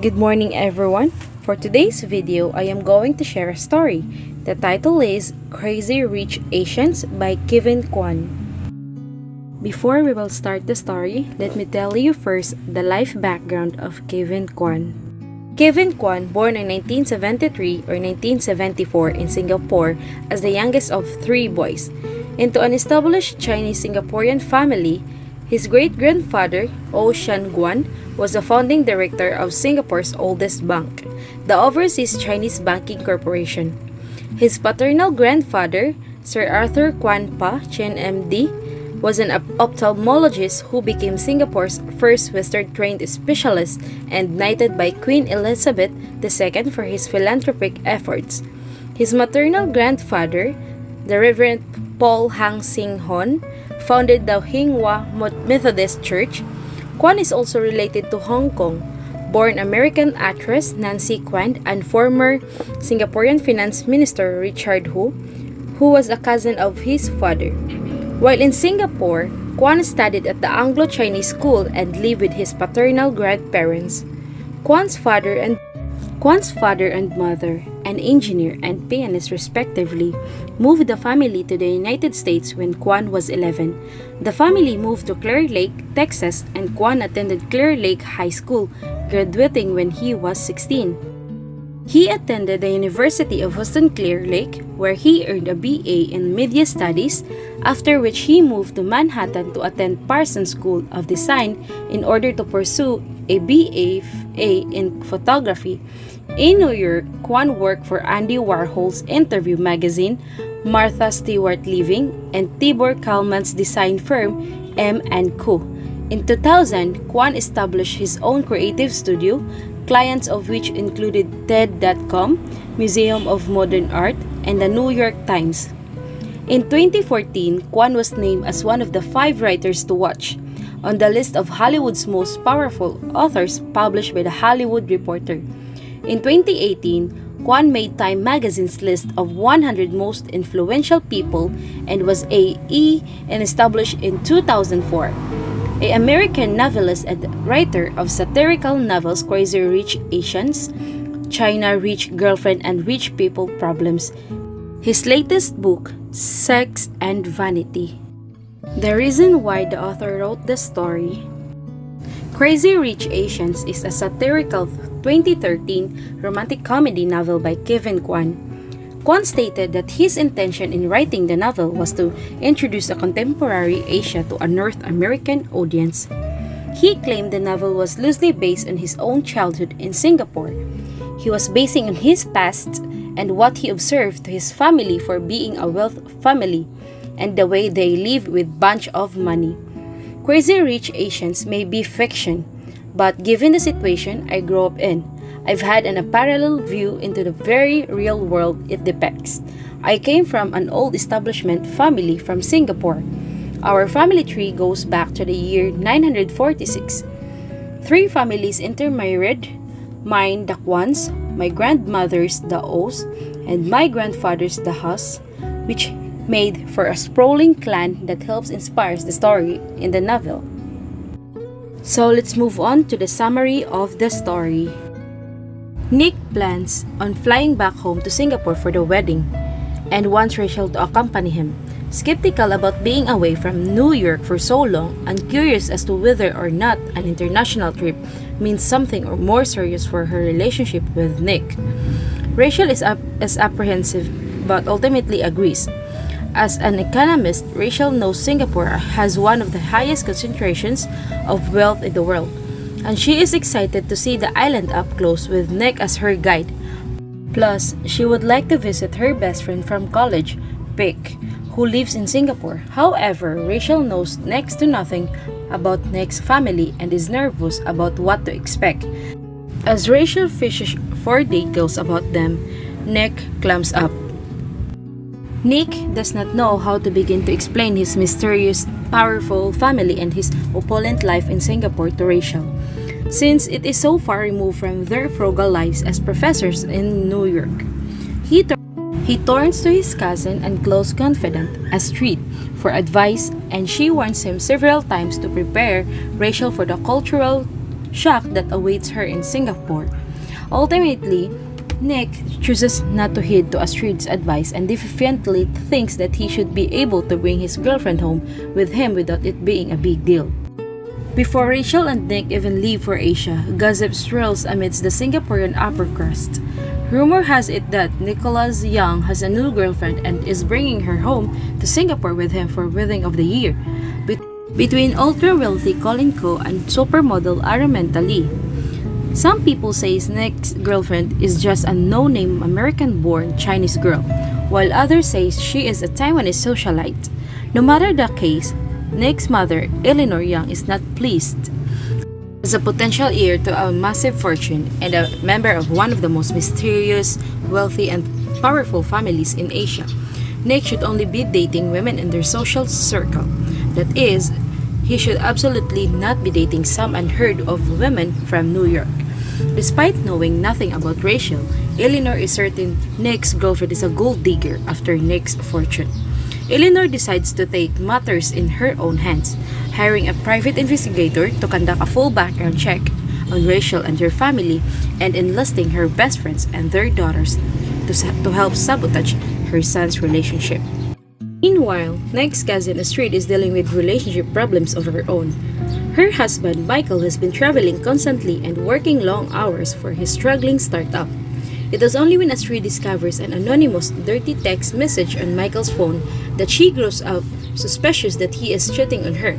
Good morning everyone. For today's video, I am going to share a story. The title is Crazy Rich Asians by Kevin Kwan. Before we will start the story, let me tell you first the life background of Kevin Kwan. Kevin Kwan, born in 1973 or 1974 in Singapore as the youngest of three boys, into an established Chinese-Singaporean family. His great-grandfather, Oh Shan Guan, was the founding director of Singapore's oldest bank, the Overseas Chinese Banking Corporation. His paternal grandfather, Sir Arthur Kwan Pa Chen MD, was an ophthalmologist who became Singapore's first Western-trained specialist and knighted by Queen Elizabeth II for his philanthropic efforts. His maternal grandfather, the Reverend Paul Hang Sing Hon, founded the Hinghwa Methodist Church. Kwan is also related to Hong Kong-born American actress Nancy Kwan and former Singaporean Finance Minister Richard Hu was a cousin of his father. While in Singapore, Kwan studied at the Anglo-Chinese School and lived with his paternal grandparents. Kwan's father and mother, an engineer and pianist respectively, moved the family to the United States when Kwan was 11. The family moved to Clear Lake, Texas, and Kwan attended Clear Lake High School, graduating when he was 16. He attended the University of Houston Clear Lake, where he earned a BA in Media Studies, after which he moved to Manhattan to attend Parsons School of Design in order to pursue a BA in photography. In New York, Kwan worked for Andy Warhol's interview magazine, Martha Stewart Living, and Tibor Kalman's design firm, M&Co. In 2000, Kwan established his own creative studio, clients of which included TED.com, Museum of Modern Art, and the New York Times. In 2014, Kwan was named as one of the 5 writers to watch on the list of Hollywood's most powerful authors published by The Hollywood Reporter. In 2018, Kwan made Time magazine's list of 100 most influential people and was established in 2004. An American novelist and writer of satirical novels Crazy Rich Asians, China Rich Girlfriend and Rich People Problems. His latest book, Sex and Vanity. The reason why the author wrote the story. Crazy Rich Asians is a satirical 2013 romantic comedy novel by Kevin Kwan. Kwan stated that his intention in writing the novel was to introduce a contemporary Asia to a North American audience. He claimed the novel was loosely based on his own childhood in Singapore. He was basing on his past and what he observed to his family for being a wealth family and the way they live with bunch of money. Crazy Rich Asians may be fiction, but given the situation I grew up in, I've had a parallel view into the very real world it depicts. I came from an old establishment family from Singapore. Our family tree goes back to the year 946. 3 families intermarried, mine the Kwans, my grandmother's the Os, and my grandfather's the Hus, which made for a sprawling clan that helps inspire the story in the novel. So let's move on to the summary of the story. Nick plans on flying back home to Singapore for the wedding and wants Rachel to accompany him. Skeptical about being away from New York for so long and curious as to whether or not an international trip means something or more serious for her relationship with Nick. Rachel is apprehensive but ultimately agrees. As an economist, Rachel knows Singapore has one of the highest concentrations of wealth in the world, and she is excited to see the island up close with Nick as her guide. Plus, she would like to visit her best friend from college, Vic, who lives in Singapore. However, Rachel knows next to nothing about Nick's family and is nervous about what to expect. As Rachel fishes for details about them, Nick clams up. Nick does not know how to begin to explain his mysterious, powerful family and his opulent life in Singapore to Rachel, since it is so far removed from their frugal lives as professors in New York. He turns to his cousin and close confidant, Astrid, for advice, and she warns him several times to prepare Rachel for the cultural shock that awaits her in Singapore. Ultimately, Nick chooses not to heed to Astrid's advice and defiantly thinks that he should be able to bring his girlfriend home with him without it being a big deal. Before Rachel and Nick even leave for Asia, gossip swirls amidst the Singaporean upper crust. Rumor has it that Nicholas Young has a new girlfriend and is bringing her home to Singapore with him for wedding of the year, between ultra-wealthy Colin Ko and supermodel Araminta Lee. Some people say Nick's girlfriend is just a no-name American-born Chinese girl, while others say she is a Taiwanese socialite. No matter the case, Nick's mother, Eleanor Young, is not pleased. As a potential heir to a massive fortune and a member of one of the most mysterious, wealthy, and powerful families in Asia, Nick should only be dating women in their social circle. That is, he should absolutely not be dating some unheard of women from New York. Despite knowing nothing about Rachel, Eleanor is certain Nick's girlfriend is a gold digger after Nick's fortune. Eleanor decides to take matters in her own hands, hiring a private investigator to conduct a full background check on Rachel and her family and enlisting her best friends and their daughters to help sabotage her son's relationship. Meanwhile, Nick's cousin Astrid is dealing with relationship problems of her own. Her husband Michael has been traveling constantly and working long hours for his struggling startup. It was only when Astrid discovers an anonymous dirty text message on Michael's phone that she grows up suspicious that he is cheating on her.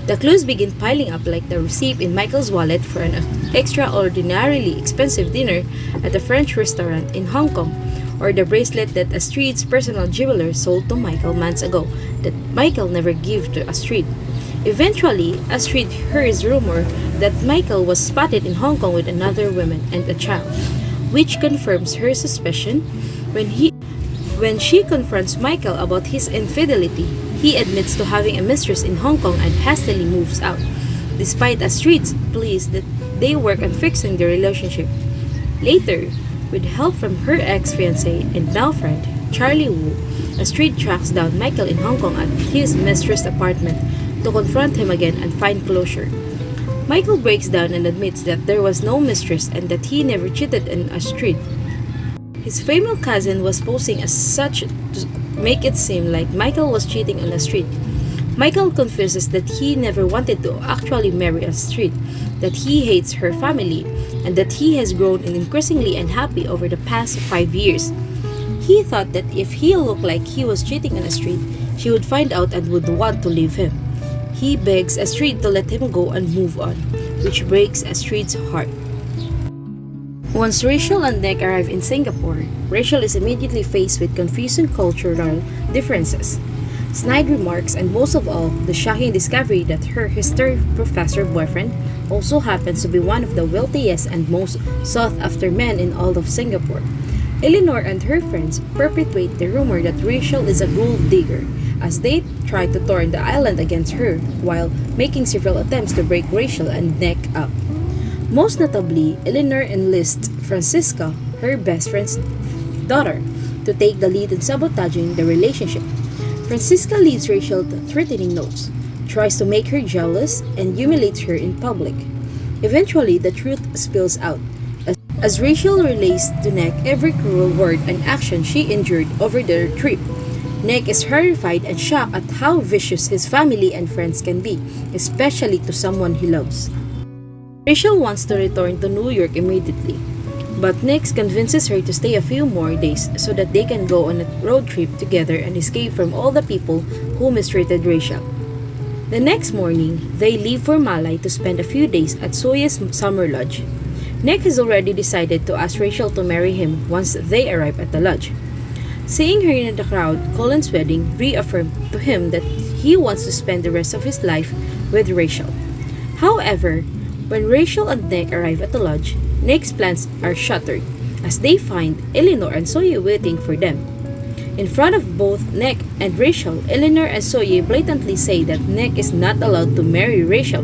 The clues begin piling up, like the receipt in Michael's wallet for an extraordinarily expensive dinner at a French restaurant in Hong Kong, or the bracelet that Astrid's personal jeweler sold to Michael months ago that Michael never gave to Astrid. Eventually, Astrid hears rumor that Michael was spotted in Hong Kong with another woman and a child, which confirms her suspicion. When she confronts Michael about his infidelity, he admits to having a mistress in Hong Kong and hastily moves out, despite Astrid's pleas that they work on fixing their relationship. Later, with help from her ex-fiancé and now friend, Charlie Wu, Astrid tracks down Michael in Hong Kong at his mistress' apartment to confront him again and find closure. Michael breaks down and admits that there was no mistress and that he never cheated on Astrid. His female cousin was posing as such to make it seem like Michael was cheating on Astrid. Michael confesses that he never wanted to actually marry Astrid, that he hates her family, and that he has grown increasingly unhappy over the past 5 years. He thought that if he looked like he was cheating on Astrid, she would find out and would want to leave him. He begs Astrid to let him go and move on, which breaks Astrid's heart. Once Rachel and Nick arrive in Singapore, Rachel is immediately faced with confusing cultural differences, snide remarks, and most of all, the shocking discovery that her history professor boyfriend also happens to be one of the wealthiest and most sought-after men in all of Singapore. Eleanor and her friends perpetuate the rumor that Rachel is a gold digger, as they try to turn the island against her while making several attempts to break Rachel and Nick up. Most notably, Eleanor enlists Francisca, her best friend's daughter, to take the lead in sabotaging the relationship. Francisca leads Rachel to threatening notes, tries to make her jealous, and humiliates her in public. Eventually, the truth spills out, as Rachel relays to Nick every cruel word and action she endured over their trip. Nick is horrified and shocked at how vicious his family and friends can be, especially to someone he loves. Rachel wants to return to New York immediately, but Nick convinces her to stay a few more days so that they can go on a road trip together and escape from all the people who mistreated Rachel. The next morning, they leave for Malay to spend a few days at Soya's summer lodge. Nick has already decided to ask Rachel to marry him once they arrive at the lodge. Seeing her in the crowd, Colin's wedding reaffirmed to him that he wants to spend the rest of his life with Rachel. However, when Rachel and Nick arrive at the lodge, Nick's plans are shattered as they find Eleanor and Soye waiting for them. In front of both Nick and Rachel, Eleanor and Soye blatantly say that Nick is not allowed to marry Rachel,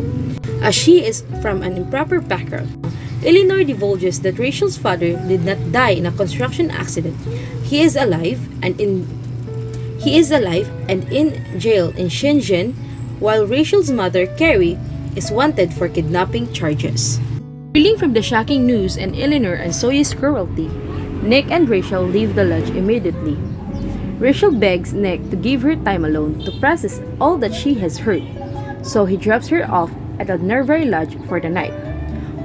as she is from an improper background. Eleanor divulges that Rachel's father did not die in a construction accident. He is alive and in jail in Shenzhen, while Rachel's mother, Carrie, is wanted for kidnapping charges. Reeling from the shocking news and Eleanor and Zoe's cruelty, Nick and Rachel leave the lodge immediately. Rachel begs Nick to give her time alone to process all that she has heard, so he drops her off at a nearby lodge for the night.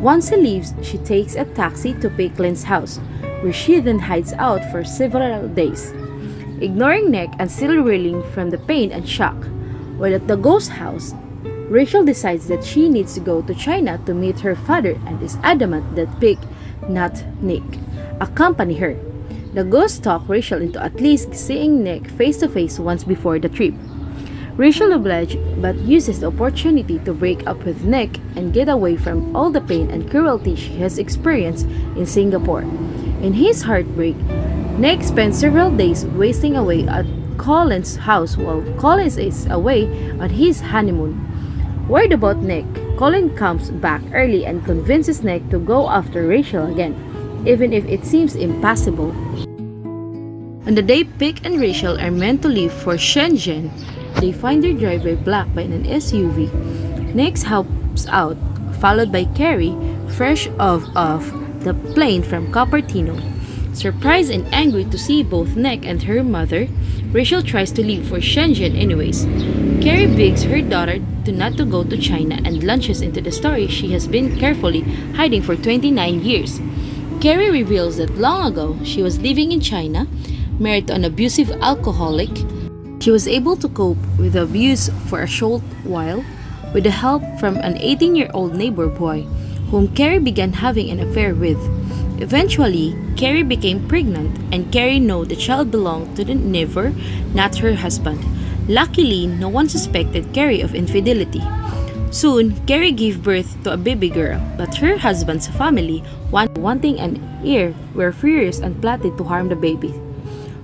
Once he leaves, she takes a taxi to Picklin's house, where she then hides out for several days. Ignoring Nick and still reeling from the pain and shock, while at the ghost house, Rachel decides that she needs to go to China to meet her father and is adamant that Pick, not Nick, accompany her. The ghost talk Rachel into at least seeing Nick face to face once before the trip. Rachel obliges but uses the opportunity to break up with Nick and get away from all the pain and cruelty she has experienced in Singapore. In his heartbreak, Nick spends several days wasting away at Colin's house while Collins is away on his honeymoon. Worried about Nick, Colin comes back early and convinces Nick to go after Rachel again, even if it seems impossible. On the day Pick and Rachel are meant to leave for Shenzhen, they find their driveway blocked by an SUV. Nick helps out, followed by Carrie, fresh off the plane from Cupertino. Surprised and angry to see both Nick and her mother, Rachel tries to leave for Shenzhen anyways. Carrie begs her daughter not to go to China and launches into the story she has been carefully hiding for 29 years. Carrie reveals that long ago she was living in China, married to an abusive alcoholic. She was able to cope with the abuse for a short while with the help from an 18-year-old neighbor boy whom Carrie began having an affair with. Eventually, Carrie became pregnant and Carrie knew the child belonged to the neighbor, not her husband. Luckily, no one suspected Carrie of infidelity. Soon, Carrie gave birth to a baby girl, but her husband's family, wanting an heir, were furious and plotted to harm the baby.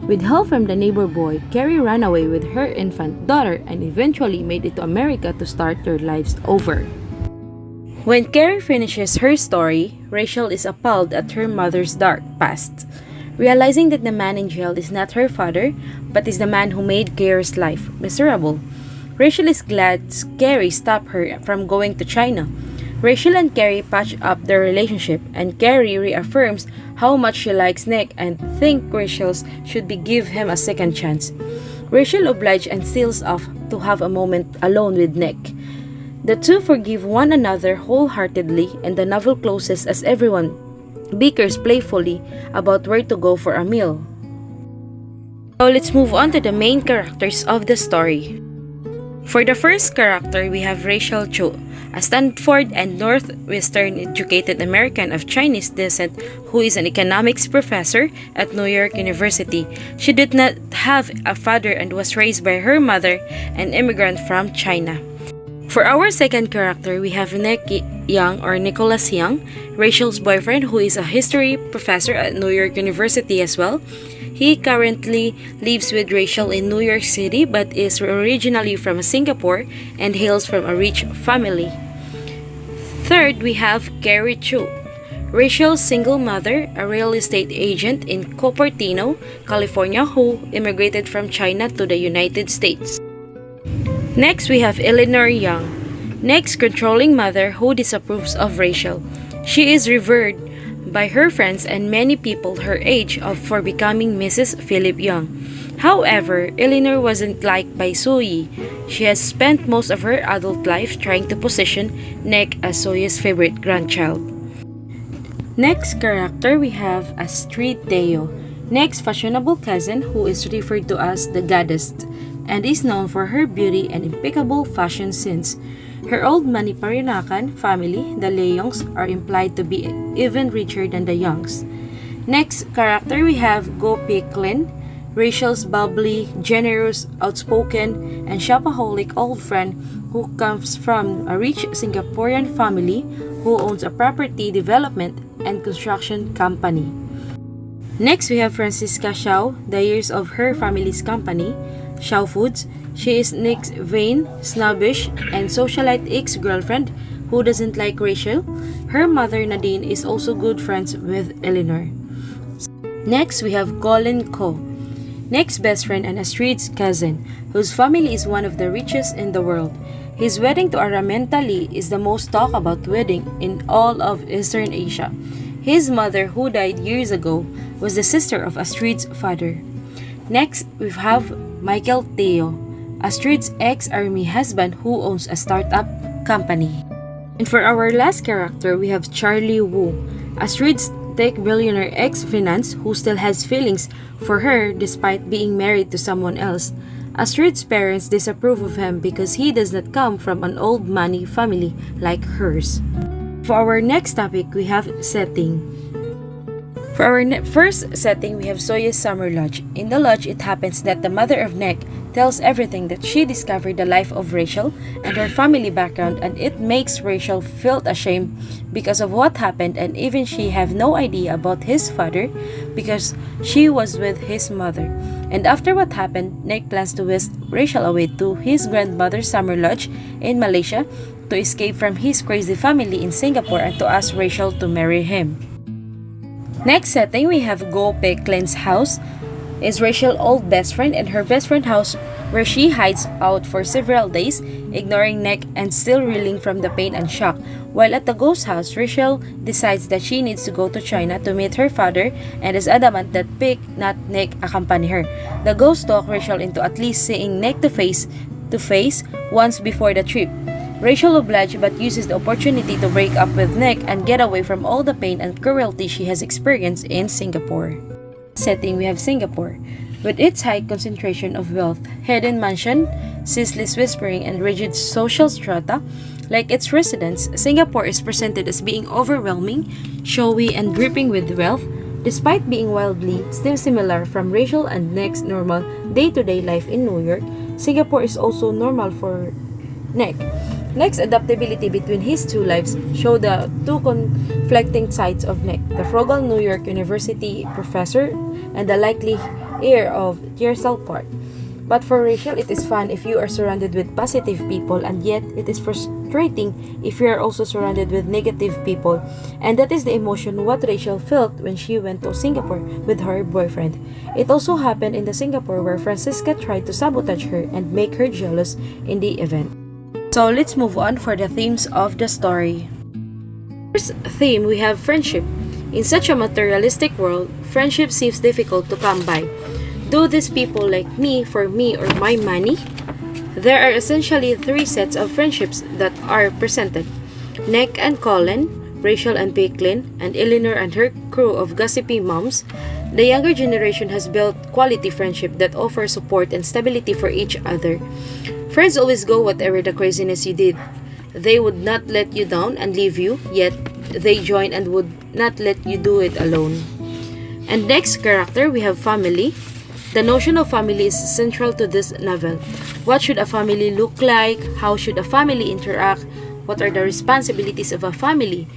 With help from the neighbor boy, Carrie ran away with her infant daughter and eventually made it to America to start their lives over. When Carrie finishes her story, Rachel is appalled at her mother's dark past, realizing that the man in jail is not her father, but is the man who made Carrie's life miserable. Rachel is glad Carrie stopped her from going to China. Rachel and Carrie patch up their relationship, and Carrie reaffirms how much she likes Nick and thinks Rachel should give him a second chance. Rachel obliges and steals off to have a moment alone with Nick. The two forgive one another wholeheartedly, and the novel closes as everyone bickers playfully about where to go for a meal. So let's move on to the main characters of the story. For the first character, we have Rachel Chu, a Stanford and Northwestern educated American of Chinese descent who is an economics professor at New York University. She did not have a father and was raised by her mother, an immigrant from China. For our second character, we have Nick Young or Nicholas Young, Rachel's boyfriend, who is a history professor at New York University as well. He currently lives with Rachel in New York City but is originally from Singapore and hails from a rich family. Third, we have Carrie Chu, Rachel's single mother, a real estate agent in Cupertino, California, who immigrated from China to the United States. Next, we have Eleanor Young, Nick's controlling mother who disapproves of Rachel. She is revered by her friends and many people her age for becoming Mrs. Philip Young. However, Eleanor wasn't liked by Zoe. She has spent most of her adult life trying to position Nick as Zoe's favorite grandchild. Next character, we have Astrid Teo, Nick's fashionable cousin who is referred to as the goddess and is known for her beauty and impeccable fashion sense. Her old Maniparinakan family, the Leongs, are implied to be even richer than the Youngs. Next character, we have Go Picklin, Rachel's bubbly, generous, outspoken, and shopaholic old friend who comes from a rich Singaporean family who owns a property development and construction company. Next, we have Francisca Xiao, the heirs of her family's company, Xiao Foods. She is Nick's vain, snobbish, and socialite ex-girlfriend who doesn't like Rachel. Her mother, Nadine, is also good friends with Eleanor. Next, we have Colin Ko, Nick's best friend and Astrid's cousin, whose family is one of the richest in the world. His wedding to Araminta Lee is the most talked about wedding in all of Eastern Asia. His mother, who died years ago, was the sister of Astrid's father. Next, we have Michael Teo, Astrid's ex-army husband who owns a startup company. And for our last character, we have Charlie Wu, Astrid's tech billionaire ex-finance who still has feelings for her despite being married to someone else. Astrid's parents disapprove of him because he does not come from an old money family like hers. For our next topic, we have setting. For our first setting, we have Soye's summer lodge. In the lodge, it happens that the mother of Nick tells everything that she discovered the life of Rachel and her family background, and it makes Rachel feel ashamed because of what happened, and even she have no idea about his father because she was with his mother. And after what happened, Nick plans to whisk Rachel away to his grandmother's summer lodge in Malaysia to escape from his crazy family in Singapore and to ask Rachel to marry him. Next setting, we have Go Pei Clin's house. Is Rachel's old best friend and her best friend house where she hides out for several days, ignoring Nick and still reeling from the pain and shock. While at the ghost house, Rachel decides that she needs to go to China to meet her father and is adamant that Pick, not Nick, accompany her. The ghost talk Rachel into at least seeing Nick to face once before the trip. Rachel obliges but uses the opportunity to break up with Nick and get away from all the pain and cruelty she has experienced in Singapore. Setting, we have Singapore. With its high concentration of wealth, hidden mansion, ceaseless whispering, and rigid social strata, like its residents, Singapore is presented as being overwhelming, showy, and dripping with wealth, despite being wildly still similar from Rachel and Nick's normal day-to-day life in New York. Singapore is also normal for Nick. Nick's adaptability between his two lives show the two conflicting sides of Nick, the frugal New York University professor and the likely heir of Tearsall Park. But for Rachel, it is fun if you are surrounded with positive people, and yet it is frustrating if you are also surrounded with negative people. And that is the emotion what Rachel felt when she went to Singapore with her boyfriend. It also happened in the Singapore where Francisca tried to sabotage her and make her jealous in the event. So let's move on for the themes of the story. First theme, we have friendship. In such a materialistic world, friendship seems difficult to come by. Do these people like me for me or my money? There are essentially three sets of friendships that are presented. Nick and Colin, Rachel and Picklin, and Eleanor and her crew of gossipy moms. The younger generation has built quality friendship that offer support and stability for each other. Friends always go whatever the craziness you did. They would not let you down and leave you, yet they join and would not let you do it alone. And next character, we have family. The notion of family is central to this novel. What should a family look like? How should a family interact? What are the responsibilities of a family?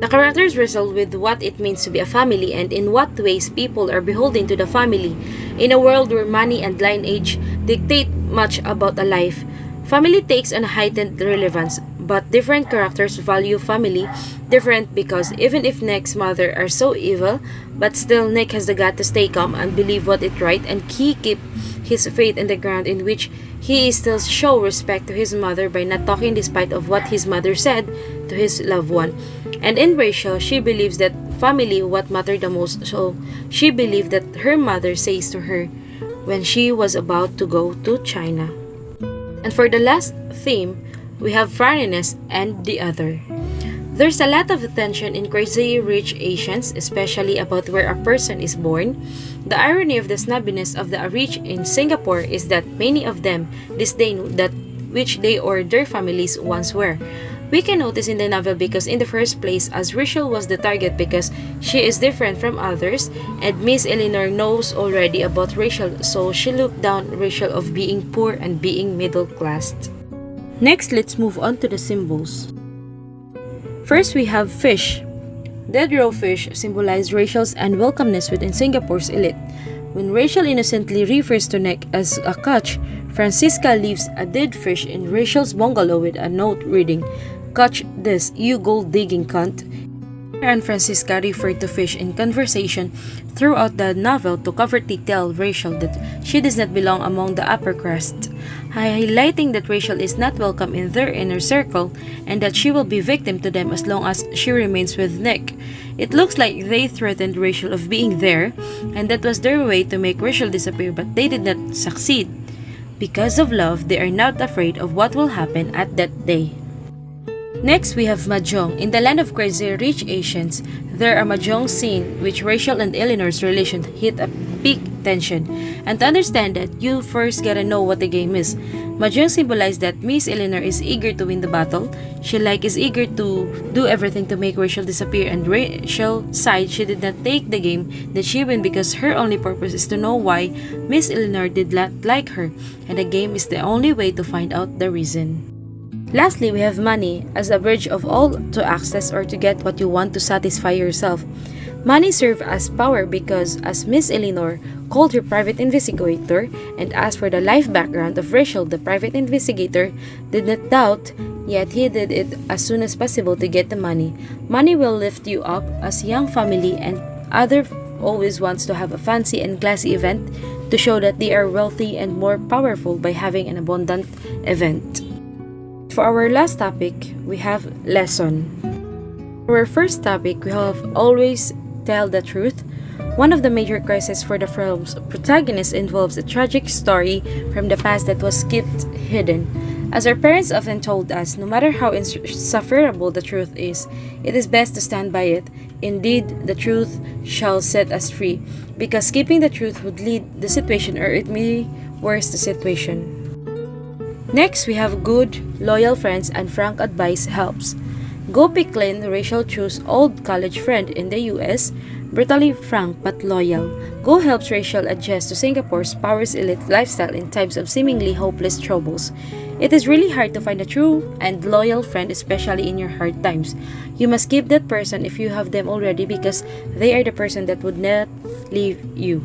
The characters wrestle with what it means to be a family and in what ways people are beholden to the family. In a world where money and lineage dictate much about a life, family takes on a heightened relevance, but different characters value family different because even if Nick's mother are so evil, but still Nick has the gut to stay calm and believe what is right, and he keep his faith in the ground in which he still show respect to his mother by not talking despite of what his mother said to his loved one. And in Rachel, she believes that family what mattered the most, so she believed that her mother says to her when she was about to go to China. And for the last theme, we have foreignness and the other. There's a lot of attention in Crazy Rich Asians, especially about where a person is born. The irony of the snobbiness of the rich in Singapore is that many of them disdain that which they or their families once were. We can notice in the novel because in the first place, as Rachel was the target because she is different from others, and Miss Eleanor knows already about Rachel, so she looked down Rachel of being poor and being middle class. Next, let's move on to the symbols. First, we have fish. Dead raw fish symbolize Rachel's unwelcomeness within Singapore's elite. When Rachel innocently refers to Nick as a catch, Francisca leaves a dead fish in Rachel's bungalow with a note reading, "Catch this, you gold-digging cunt." and Francisca referred to Fish in conversation throughout the novel to covertly tell Rachel that she does not belong among the upper crust, highlighting that Rachel is not welcome in their inner circle and that she will be victim to them as long as she remains with Nick. It looks like they threatened Rachel of being there, and that was their way to make Rachel disappear, but they did not succeed. Because of love, they are not afraid of what will happen at that day. Next, we have Mahjong. In the land of crazy rich Asians, there are Mahjong scene which Rachel and Eleanor's relation hit a peak tension. And to understand that, you first gotta know what the game is. Mahjong symbolizes that Miss Eleanor is eager to win the battle. She is eager to do everything to make Rachel disappear, and Rachel sighed she did not take the game that she win because her only purpose is to know why Miss Eleanor did not like her, and the game is the only way to find out the reason. Lastly, we have money as a bridge of all to access or to get what you want to satisfy yourself. Money serves as power because, as Miss Eleanor called her private investigator and asked for the life background of Rachel, the private investigator did not doubt, yet he did it as soon as possible to get the money. Money will lift you up as a young family, and other always wants to have a fancy and classy event to show that they are wealthy and more powerful by having an abundant event. For our last topic, we have lesson. For our first topic, we have always tell the truth. One of the major crises for the film's protagonist involves a tragic story from the past that was kept hidden. As our parents often told us, no matter how insufferable the truth is, it is best to stand by it. Indeed, the truth shall set us free, because keeping the truth would lead the situation, or it may worse the situation. Next, we have good, loyal friends and frank advice helps. Go Picklin, Rachel chose old college friend in the US, brutally frank but loyal. Go helps Rachel adjust to Singapore's power's elite lifestyle in times of seemingly hopeless troubles. It is really hard to find a true and loyal friend, especially in your hard times. You must keep that person if you have them already, because they are the person that would not leave you.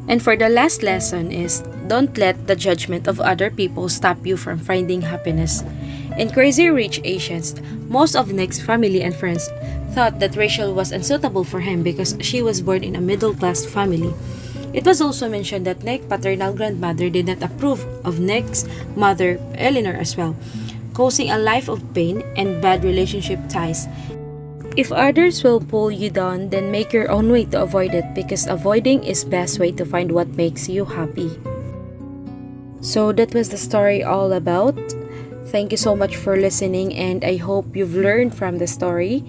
And for the last lesson is, don't let the judgment of other people stop you from finding happiness. In Crazy Rich Asians, most of Nick's family and friends thought that Rachel was unsuitable for him because she was born in a middle-class family. It was also mentioned that Nick's paternal grandmother did not approve of Nick's mother, Eleanor, as well, causing a life of pain and bad relationship ties. If others will pull you down, then make your own way to avoid it, because avoiding is best way to find what makes you happy. So that was the story all about. Thank you so much for listening, and I hope you've learned from the story.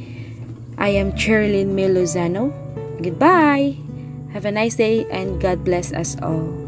I am Cherilyn Miluzano. Goodbye! Have a nice day, and God bless us all.